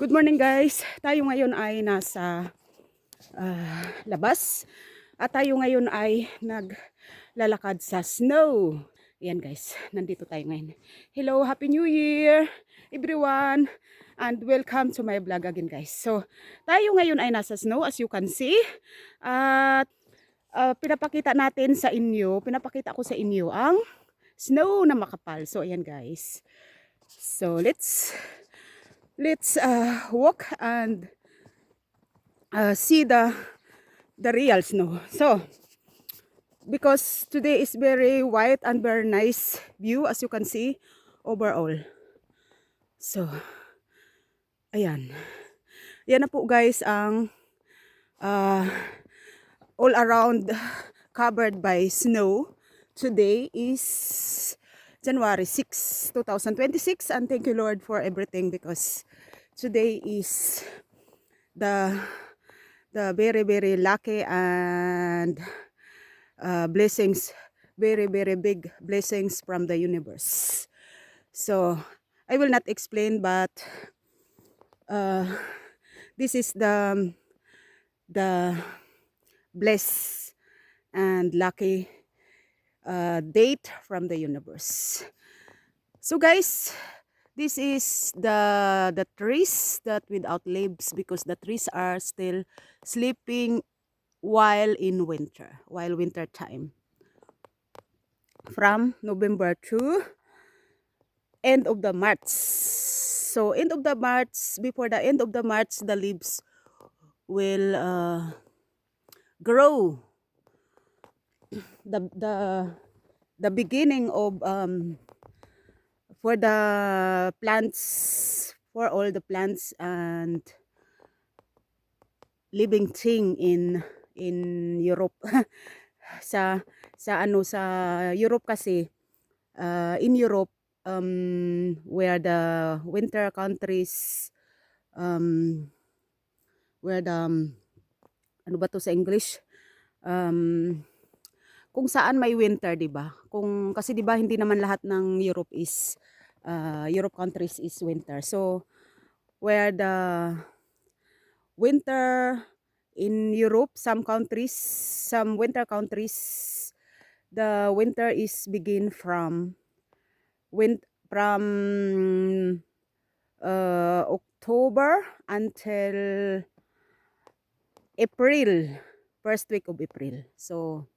Good morning guys. Tayo ngayon ay nasa labas at tayo ngayon ay naglalakad sa snow. Ayan guys, nandito tayo ngayon. Hello, Happy New Year everyone and welcome to my vlog again guys. So, tayo ngayon ay nasa snow as you can see. At pinapakita ko sa inyo ang snow na makapal. So, ayan guys. So, let's walk and see the real snow. So because today is very white and very nice view as you can see overall. So ayan, yan na po guys ang all around covered by snow. Today is January 6, 2026 and thank you Lord for everything because today is the very lucky and blessings, very big blessings from the universe. So I will not explain, but this is the blessed and lucky date from the universe. So guys, this is the trees that without leaves because the trees are still sleeping while winter time. From November to end of the March. So end of the March, before the end of the March, the leaves will grow. The beginning of for the plants, for all the plants and living thing in Europe. sa Europe kasi, in Europe, where the winter countries, where the ano ba to sa English, kung saan may winter, 'di ba? Kung kasi 'di ba hindi naman lahat ng Europe is Europe countries is winter. So where the winter in Europe, some winter countries, the winter is begin from October until April, first week of April. So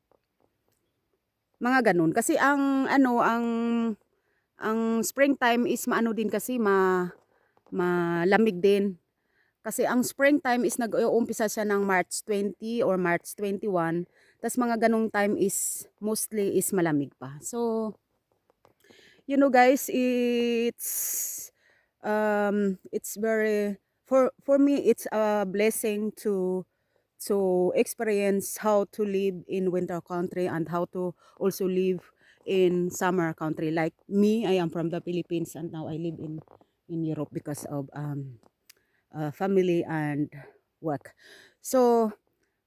mga ganun kasi ang springtime is maano din kasi malamig din. Kasi ang springtime is nag-uumpisa siya ng March 20 or March 21. Tas mga ganung time is mostly is malamig pa. So you know guys, it's very for me it's a blessing to experience how to live in winter country and how to also live in summer country. Like me, I am from the Philippines and now I live in Europe because of family and work. So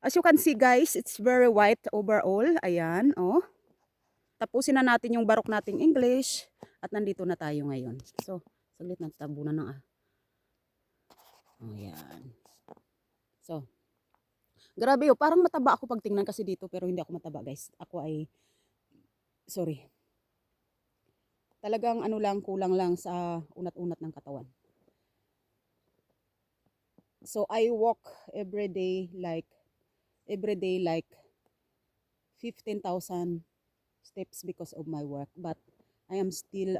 as you can see guys, it's very white overall. Ayan, oh. Tapusin na natin yung barok nating English at nandito na tayo ngayon. So, saglit na tabunan ng ayan. So, grabe oh, parang mataba ako pag tingnan kasi dito pero hindi ako mataba guys. Ako ay, sorry. Talagang ano lang, kulang lang sa unat-unat ng katawan. So, I walk every day like 15,000 steps because of my work. But I am still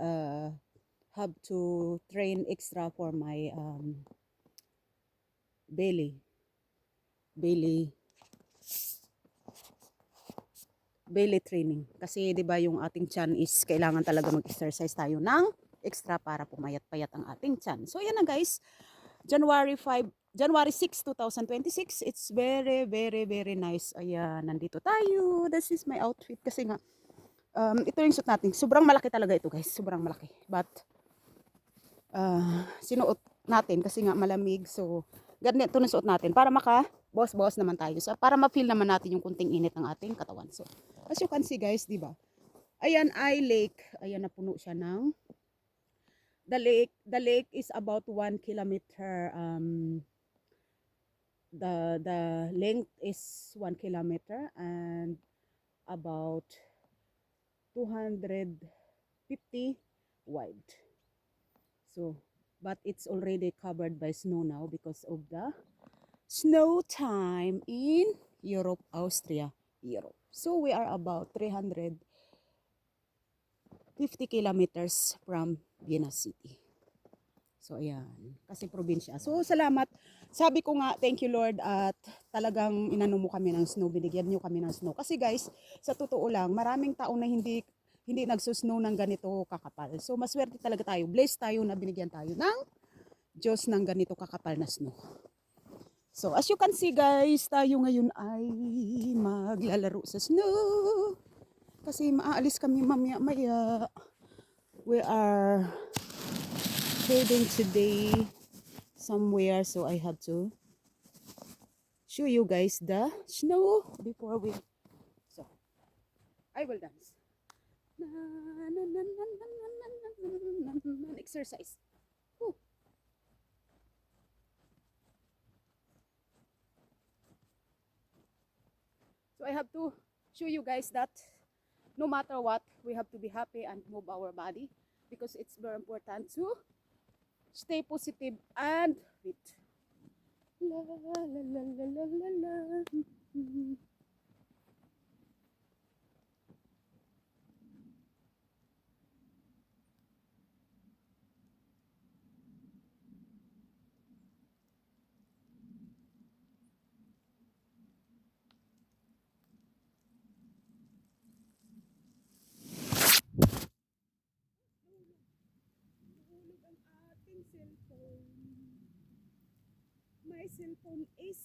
have to train extra for my belly training kasi 'di ba yung ating tiyan is kailangan talaga mag-exercise tayo ng extra para pumayat-payat ang ating tiyan. So yan na guys, January 6, 2026. It's very nice. Ayan, nandito tayo. This is my outfit kasi nga ito yung suot natin. Sobrang malaki talaga ito guys, sobrang malaki. But sinuot natin kasi nga malamig. So ganito na suot natin para maka-bawas naman tayo. So, para ma-feel naman natin yung kunting init ng ating katawan. So, as you can see guys, di ba? Ayan ay lake. Ayan, napuno siya ng The lake is about 1 kilometer. The length is 1 kilometer and about 250 wide. So, but it's already covered by snow now because of the snow time in Europe, Austria, Europe. So we are about 350 kilometers from Vienna City. So ayan, kasi probinsya. So salamat. Sabi ko nga, thank you Lord at talagang inano mo kami ng snow, binigyan niyo kami ng snow. Kasi guys, sa totoo lang, maraming taon na hindi nagsusnow ng ganito kakapal. So maswerte talaga tayo. Blessed tayo na binigyan tayo ng Diyos ng ganito kakapal na snow. So as you can see guys, tayo ngayon ay maglalaro sa snow. Kasi maaalis kami mamaya-maya. We are heading today somewhere, so I have to show you guys the snow before we. So I will dance. Exercise. Whew. So I have to show you guys that no matter what, we have to be happy and move our body because it's very important to stay positive and fit. La la la la la la la. Nahulog ang ating cellphone. My cellphone is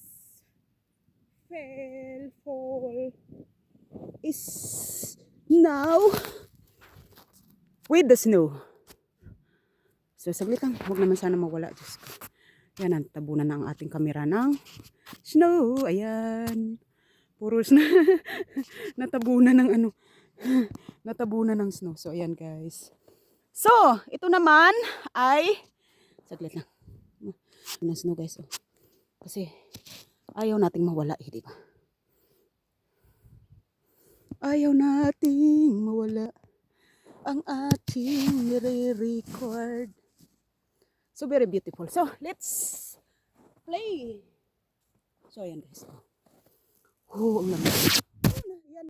fall is now with the snow. So saglit lang, huwag naman sana mawala. Diyos ko. Yan, ang tabunan na ang ating kamera ng snow. Ayan. Puro snow. Natabunan ng ano. Natabunan ng snow. So ayan guys. So, ito naman ay saglit lang. Ng snow guys. Oh. Kasi ayaw nating mawala eh, di ba? Ayaw nating mawala ang ating nire-record. So very beautiful. So let's play. So ayan guys. Oh, ang lamig.